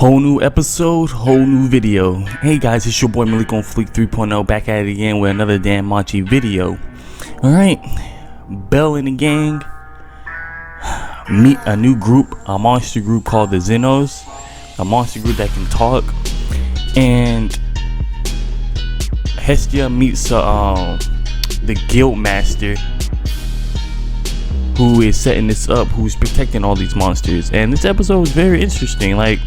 Whole new episode, whole new video. Hey guys, it's your boy Malik on Fleek 3.0 back at it again with another Danmachi video. Alright, Bell and the gang meet a new group, a monster group called the Xenox, a monster group that can talk. And Hestia meets the guild master who is setting this up, who's protecting all these monsters. And this episode was very interesting. Like,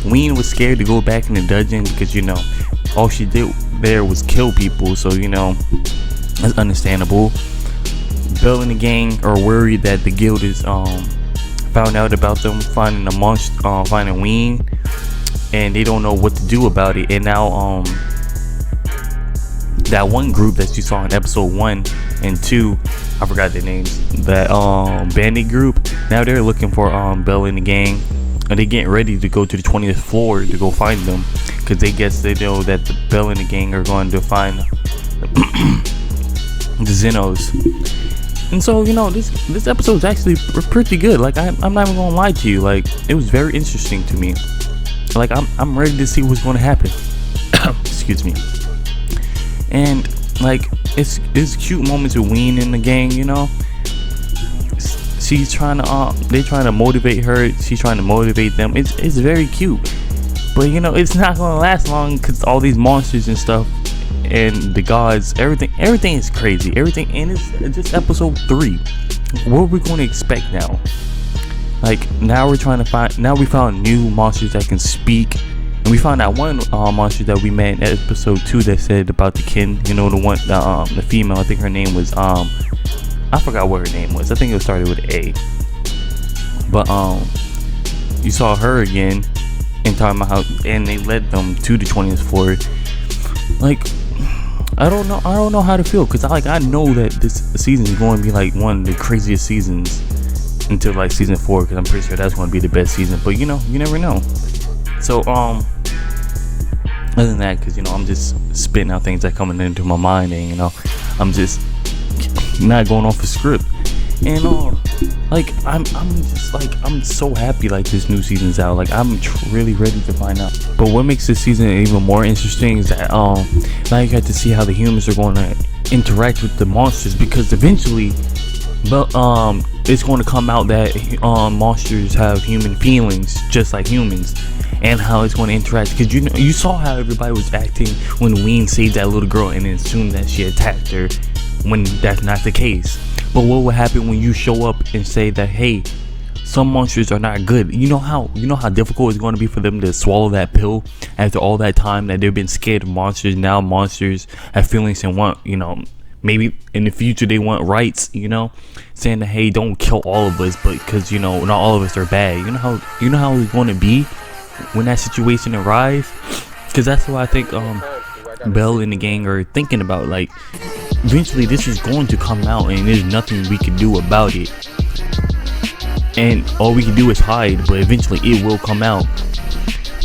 Wiene was scared to go back in the dungeon because, you know, all she did there was kill people, so, you know, that's understandable. Bell and the gang are worried that the guild is found out about them finding a monster, finding Wiene, and they don't know what to do about it. And now that one group that you saw in episode 1 and 2, I forgot their names, that bandit group, now they're looking for Bell and the gang. And they getting ready to go to the 20th floor to go find them, because they know that the Bell and the gang are going to find the Xenox. And so, you know, this episode is actually pretty good. Like, I'm not even gonna lie to you. Like, it was very interesting to me. Like, I'm ready to see what's going to happen. Excuse me. And like, it's cute moments with Wiene and the gang, you know. She's trying to they're trying to motivate her, she's trying to motivate them. It's very cute, but you know, it's not gonna last long because all these monsters and stuff and the gods, everything is crazy, and it's just episode 3. What are we going to expect now? Like, now we found new monsters that can speak, and we found that one monster that we met in episode 2 that said about the kin, you know, the female, I think her name was I forgot what her name was. I think it started with A. But you saw her again and talking about how, and they led them to the 20th floor. Like, I don't know how to feel, because I know that this season is going to be like one of the craziest seasons until like season 4, because I'm pretty sure that's going to be the best season. But you know, you never know. So other than that, because you know, I'm just spitting out things that coming into my mind, and you know, I'm just not going off the script. And like, I'm so happy like this new season's out. Like, I'm really ready to find out. But what makes this season even more interesting is that now you got to see how the humans are going to interact with the monsters, because eventually it's going to come out that monsters have human feelings just like humans, and how it's going to interact. Because you know, you saw how everybody was acting when Wiene saved that little girl and then assumed that she attacked her, when that's not the case. But what will happen when you show up and say that, hey, some monsters are not good? You know how difficult it's going to be for them to swallow that pill after all that time that they've been scared of monsters. Now monsters have feelings and want, you know, maybe in the future they want rights, you know, saying that, hey, don't kill all of us, but because, you know, not all of us are bad. You know how it's going to be when that situation arrives. Because that's what I think Bell and the gang are thinking about. Like, eventually this is going to come out, and there's nothing we can do about it, and all we can do is hide, but eventually it will come out.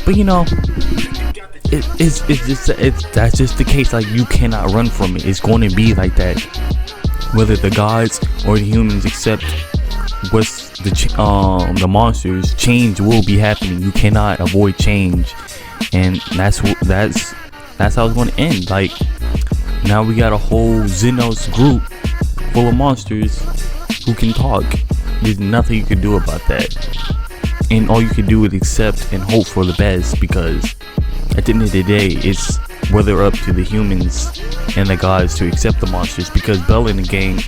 But you know, that's just the case. Like, you cannot run from it. It's going to be like that, whether the gods or the humans accept what's the monsters. Change will be happening. You cannot avoid change, and that's how it's going to end. Like, now we got a whole Xenox group full of monsters who can talk. There's nothing you can do about that, and all you can do is accept and hope for the best, because at the end of the day, it's whether up to the humans and the gods to accept the monsters. Because Bell and the gang,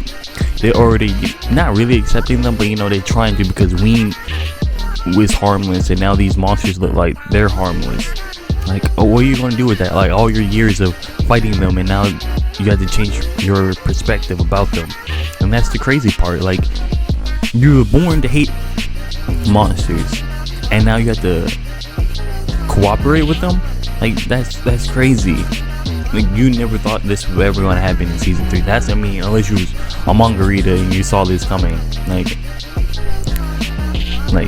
they're already not really accepting them, but you know, they're trying to, because Wiene was harmless, and now these monsters look like they're harmless. Like, oh, what are you going to do with that? Like, all your years of fighting them, and now you have to change your perspective about them. And that's the crazy part. Like, you were born to hate monsters, and now you have to cooperate with them. Like, that's crazy. Like, you never thought this was ever going to happen in season 3. That's, I mean, unless you was a manga reader and you saw this coming. Like,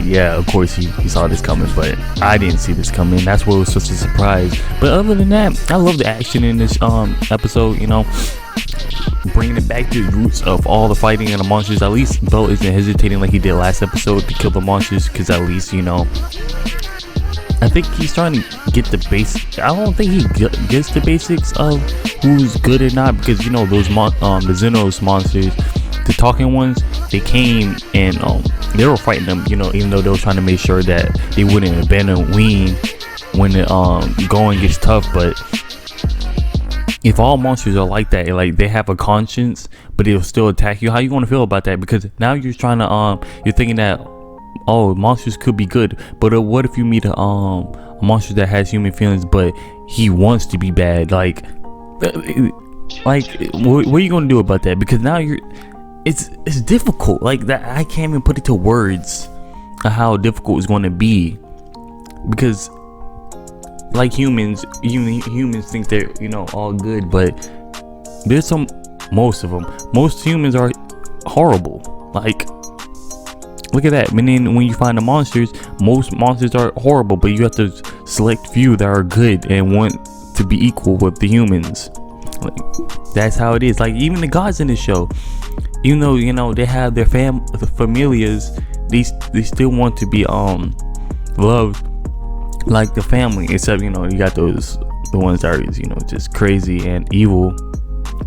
yeah, of course you saw this coming, but I didn't see this coming. That's what was such a surprise. But other than that, I love the action in this episode. You know, bringing it back to the roots of all the fighting and the monsters. At least Bell isn't hesitating like he did last episode to kill the monsters, because at least, you know, I think he's trying to get the basics. I don't think he gets the basics of who's good or not, because, you know, those the Xenox monsters, the talking ones, they came and they were fighting them, you know, even though they were trying to make sure that they wouldn't abandon Wiene when the going gets tough. But if all monsters are like that, like they have a conscience but they'll still attack you, how you gonna feel about that? Because now you're trying to you're thinking that, oh, monsters could be good, but what if you meet a monster that has human feelings but he wants to be bad? Like what are you gonna do about that? Because now it's difficult. Like that, I can't even put it to words of how difficult it's going to be, because like humans think they're, you know, all good, but there's most humans are horrible. Like, look at that. And then when you find the monsters, most monsters are horrible, but you have to select few that are good and want to be equal with the humans. Like, that's how it is. Like, even the gods in the show, even though, you know, they have their familias, they still want to be loved like the family. Except, you know, you got the ones that are, you know, just crazy and evil,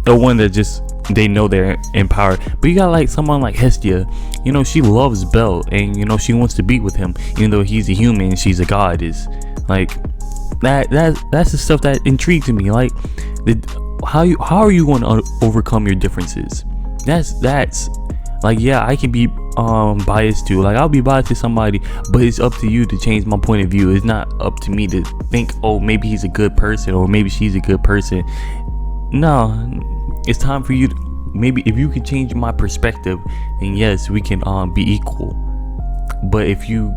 the one that just, they know they're empowered. But you got like someone like Hestia, you know, she loves Bell, and, you know, she wants to be with him even though he's a human and she's a god. Is like that's the stuff that intrigues me. Like, how are you going to overcome your differences? That's like, yeah, I can be biased too. Like, I'll be biased to somebody, but it's up to you to change my point of view. It's not up to me to think, oh, maybe he's a good person or maybe she's a good person. No, it's time for you to, maybe if you could change my perspective, then yes, we can be equal. But if you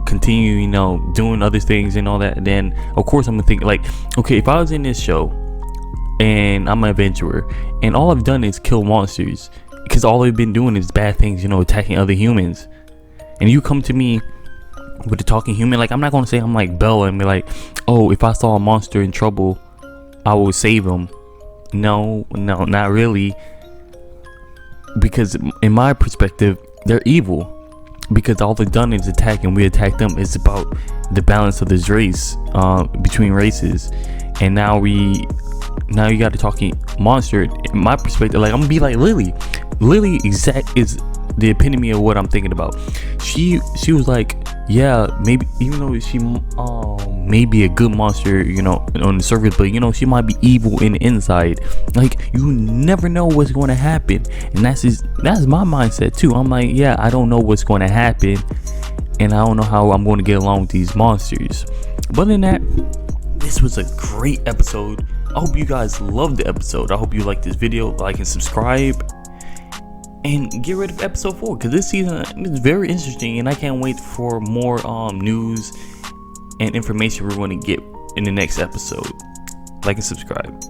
continue, you know, doing other things and all that, then of course I'm gonna think like, okay, if I was in this show and I'm an adventurer and all I've done is kill monsters, because all they've been doing is bad things, you know, attacking other humans, and you come to me with a talking human, like, I'm not gonna say I'm like Bella and be like, oh, if I saw a monster in trouble, I will save him. No, not really, because in my perspective, they're evil, because all they've done is attack and we attack them. It's about the balance of this race, between races, and now you got a talking monster. In my perspective, like, I'm gonna be like Lily exact is the epitome of what I'm thinking about. She was like, yeah, maybe, even though she may be a good monster, you know, on the surface, but, you know, she might be evil in the inside. Like, you never know what's going to happen, and that's my mindset too. I'm like, yeah, I don't know what's going to happen, and I don't know how I'm going to get along with these monsters. But in that, this was a great episode. I hope you guys loved the episode. I hope you liked this video. Like and subscribe, and get rid of episode 4, because this season is very interesting, and I can't wait for more news and information we're going to get in the next episode. Like and subscribe.